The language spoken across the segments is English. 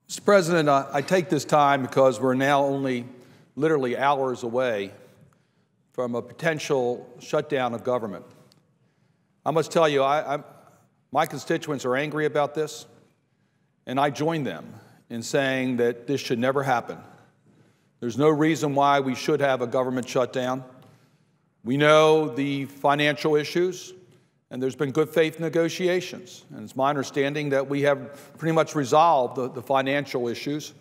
Mr. President, I take this time because we're now only literally hours away from a potential shutdown of government. I must tell you, my constituents are angry about this, and I join them in saying that this should never happen. There's no reason why we should have a government shutdown. We know the financial issues, and there's been good faith negotiations. And it's my understanding that we have pretty much resolved the financial issues.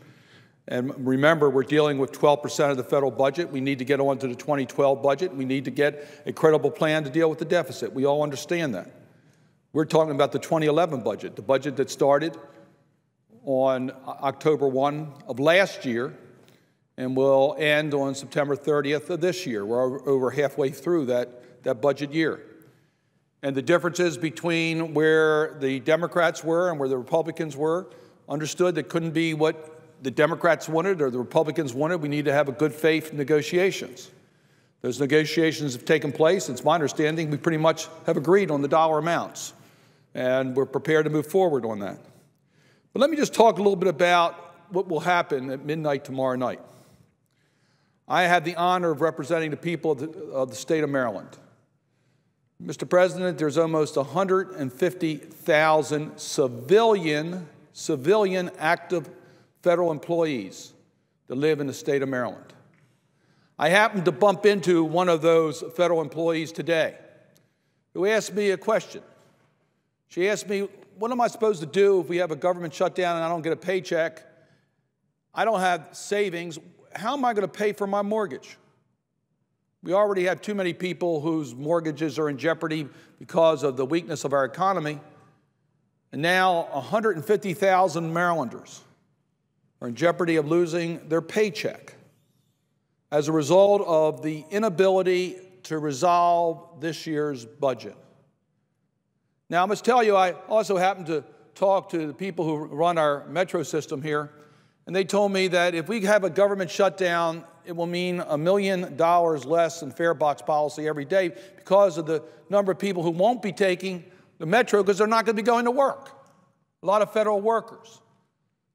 And remember, we're dealing with 12% of the federal budget. We need to get on to the 2012 budget. We need to get a credible plan to deal with the deficit. We all understand that. We're talking about the 2011 budget, the budget that started on October 1 of last year and will end on September 30th of this year. We're over halfway through that budget year. And the differences between where the Democrats were and where the Republicans were understood that couldn't be what the Democrats wanted or the Republicans wanted. We need to have a good faith negotiations. Those negotiations have taken place. It's my understanding we pretty much have agreed on the dollar amounts, and we're prepared to move forward on that. But let me just talk a little bit about what will happen at midnight tomorrow night. I have the honor of representing the people of the state of Maryland. Mr. President, there's almost 150,000 civilian active federal employees that live in the state of Maryland. I happened to bump into one of those federal employees today who asked me a question. She asked me, what am I supposed to do if we have a government shutdown and I don't get a paycheck? I don't have savings. How am I going to pay for my mortgage? We already have too many people whose mortgages are in jeopardy because of the weakness of our economy. And now 150,000 Marylanders are in jeopardy of losing their paycheck as a result of the inability to resolve this year's budget. Now, I must tell you, I also happened to talk to the people who run our metro system here, and they told me that if we have a government shutdown, it will mean $1 million less in fare box policy every day because of the number of people who won't be taking the metro because they're not going to be going to work. A lot of federal workers.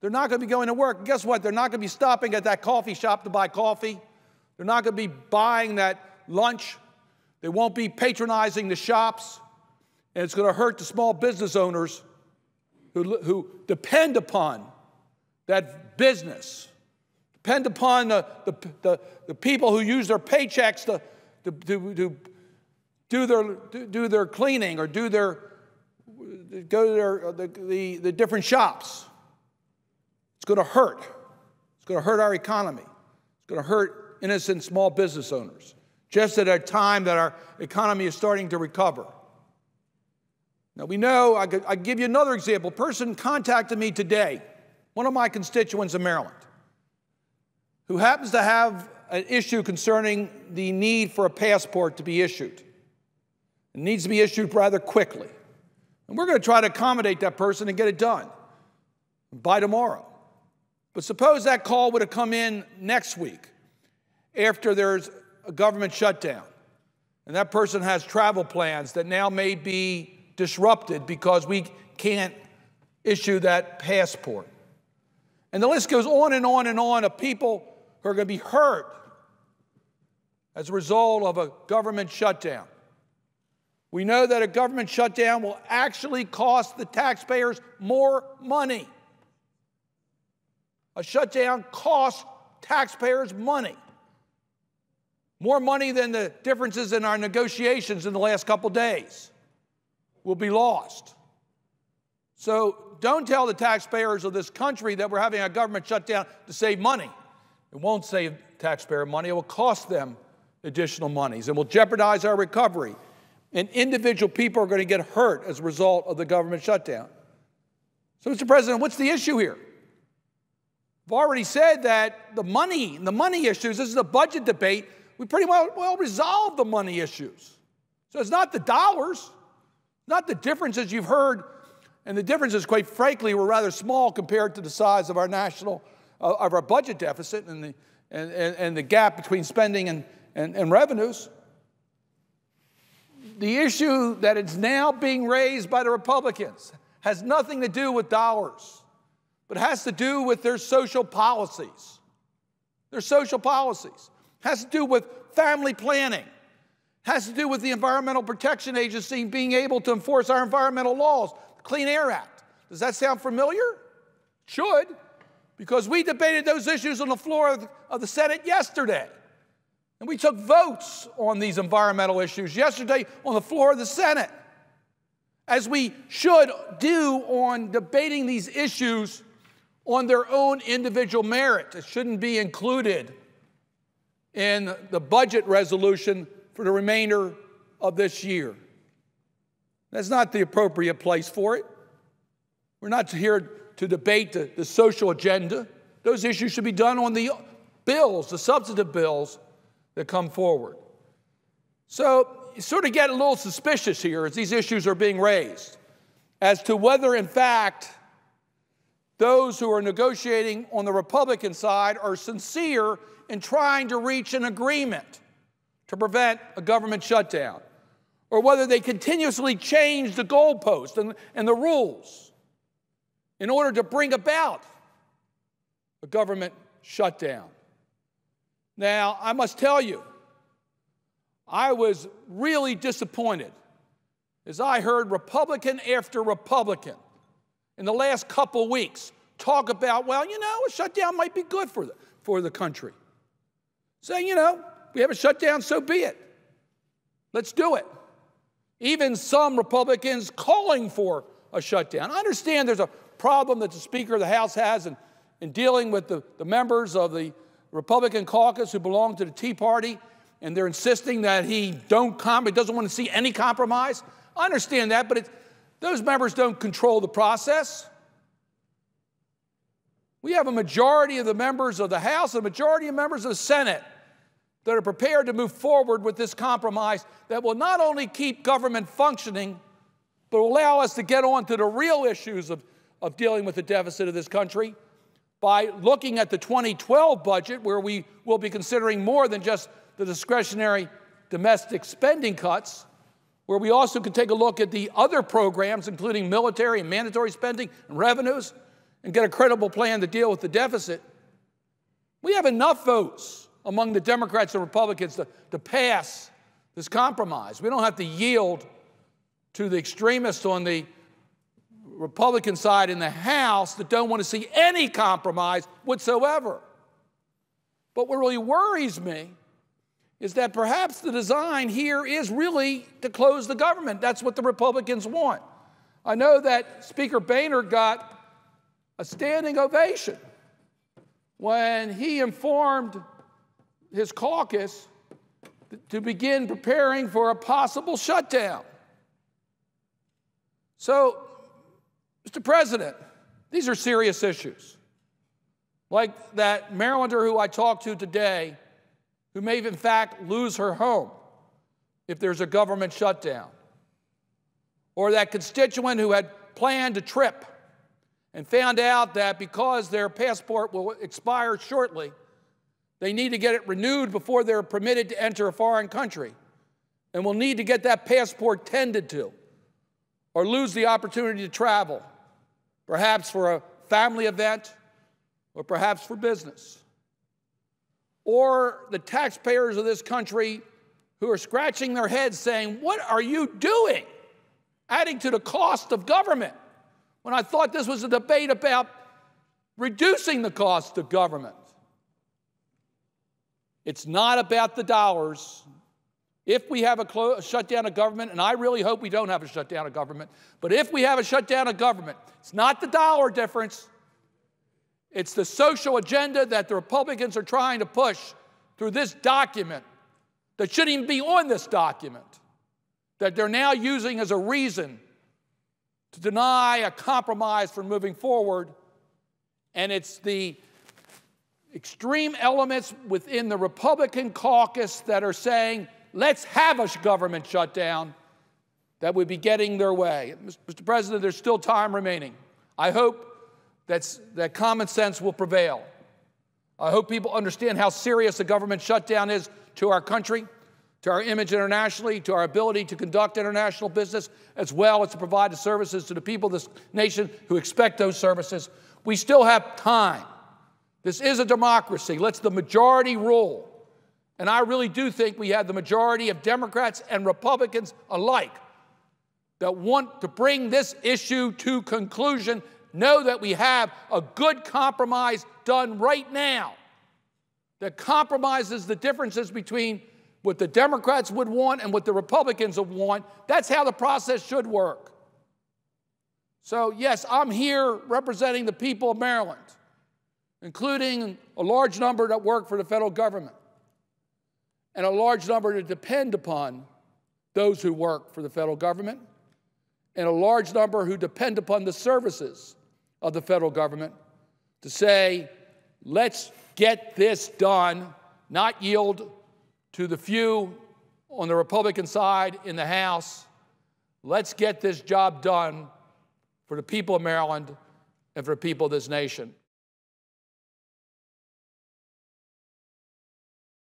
They're not going to be going to work. And guess what? They're not going to be stopping at that coffee shop to buy coffee. They're not going to be buying that lunch. They won't be patronizing the shops. And it's going to hurt the small business owners who depend upon that business, depend upon the people who use their paychecks to do their cleaning or go to the different shops. It's going to hurt. It's going to hurt our economy. It's going to hurt innocent small business owners, just at a time that our economy is starting to recover. Now, we know, I give you another example. A person contacted me today, one of my constituents in Maryland, who happens to have an issue concerning the need for a passport to be issued. It needs to be issued rather quickly. And we're going to try to accommodate that person and get it done by tomorrow. But suppose that call would have come in next week after there's a government shutdown, and that person has travel plans that now may be disrupted because we can't issue that passport. And the list goes on and on and on of people who are going to be hurt as a result of a government shutdown. We know that a government shutdown will actually cost the taxpayers more money. A shutdown costs taxpayers money. More money than the differences in our negotiations in the last couple days will be lost. So don't tell the taxpayers of this country that we're having a government shutdown to save money. It won't save taxpayer money. It will cost them additional monies. It will jeopardize our recovery. And individual people are going to get hurt as a result of the government shutdown. So, Mr. President, what's the issue here? I've already said that the money issues, this is a budget debate, we pretty well resolved the money issues. So it's not the dollars, not the differences you've heard, and the differences, quite frankly, were rather small compared to the size of our of our budget deficit and the gap between spending and revenues. The issue that is now being raised by the Republicans has nothing to do with dollars. but it has to do with their social policies. Their social policies. It has to do with family planning. It has to do with the Environmental Protection Agency being able to enforce our environmental laws, the Clean Air Act. Does that sound familiar? Should, because we debated those issues on the floor of the Senate yesterday. And we took votes on these environmental issues yesterday on the floor of the Senate, as we should do on debating these issues on their own individual merit. It shouldn't be included in the budget resolution for the remainder of this year. That's not the appropriate place for it. We're not here to debate the social agenda. Those issues should be done on the bills, the substantive bills that come forward. So you sort of get a little suspicious here as these issues are being raised as to whether, in fact, those who are negotiating on the Republican side are sincere in trying to reach an agreement to prevent a government shutdown, or whether they continuously change the goalposts and the rules in order to bring about a government shutdown. Now, I must tell you, I was really disappointed as I heard Republican after Republican in the last couple weeks talk about, well, you know, a shutdown might be good for the country. Saying, you know, we have a shutdown, so be it. Let's do it. Even some Republicans calling for a shutdown. I understand there's a problem that the Speaker of the House has in dealing with the members of the Republican caucus who belong to the Tea Party, and they're insisting that he doesn't want to see any compromise. I understand that, but those members don't control the process. We have a majority of the members of the House, a majority of members of the Senate that are prepared to move forward with this compromise that will not only keep government functioning, but will allow us to get on to the real issues of dealing with the deficit of this country by looking at the 2012 budget, where we will be considering more than just the discretionary domestic spending cuts, where we also can take a look at the other programs, including military and mandatory spending and revenues, and get a credible plan to deal with the deficit. We have enough votes among the Democrats and Republicans to pass this compromise. We don't have to yield to the extremists on the Republican side in the House that don't want to see any compromise whatsoever. But what really worries me is that perhaps the design here is really to close the government. That's what the Republicans want. I know that Speaker Boehner got a standing ovation when he informed his caucus to begin preparing for a possible shutdown. So, Mr. President, these are serious issues. Like that Marylander who I talked to today, who may in fact lose her home if there's a government shutdown. Or that constituent who had planned a trip and found out that because their passport will expire shortly, they need to get it renewed before they're permitted to enter a foreign country, and will need to get that passport tended to, or lose the opportunity to travel, perhaps for a family event, or perhaps for business. Or the taxpayers of this country who are scratching their heads saying, what are you doing, adding to the cost of government, when I thought this was a debate about reducing the cost of government? It's not about the dollars. If we have a shutdown of government, and I really hope we don't have a shutdown of government, but if we have a shutdown of government, it's not the dollar difference. It's the social agenda that the Republicans are trying to push through this document that shouldn't even be on this document, that they're now using as a reason to deny a compromise from moving forward. And it's the extreme elements within the Republican caucus that are saying, let's have a government shutdown, that would be getting their way. Mr. President, there's still time remaining. I hope that common sense will prevail. I hope people understand how serious a government shutdown is to our country. to our image internationally, to our ability to conduct international business, as well as to provide the services to the people of this nation who expect those services. We still have time. This is a democracy. Let's the majority rule. And I really do think we have the majority of Democrats and Republicans alike that want to bring this issue to conclusion, know that we have a good compromise done right now that compromises the differences between what the Democrats would want and what the Republicans would want. That's how the process should work. So, yes, I'm here representing the people of Maryland, including a large number that work for the federal government and a large number that depend upon those who work for the federal government and a large number who depend upon the services of the federal government to say, let's get this done, not yield to the few on the Republican side in the House. Let's get this job done for the people of Maryland and for the people of this nation.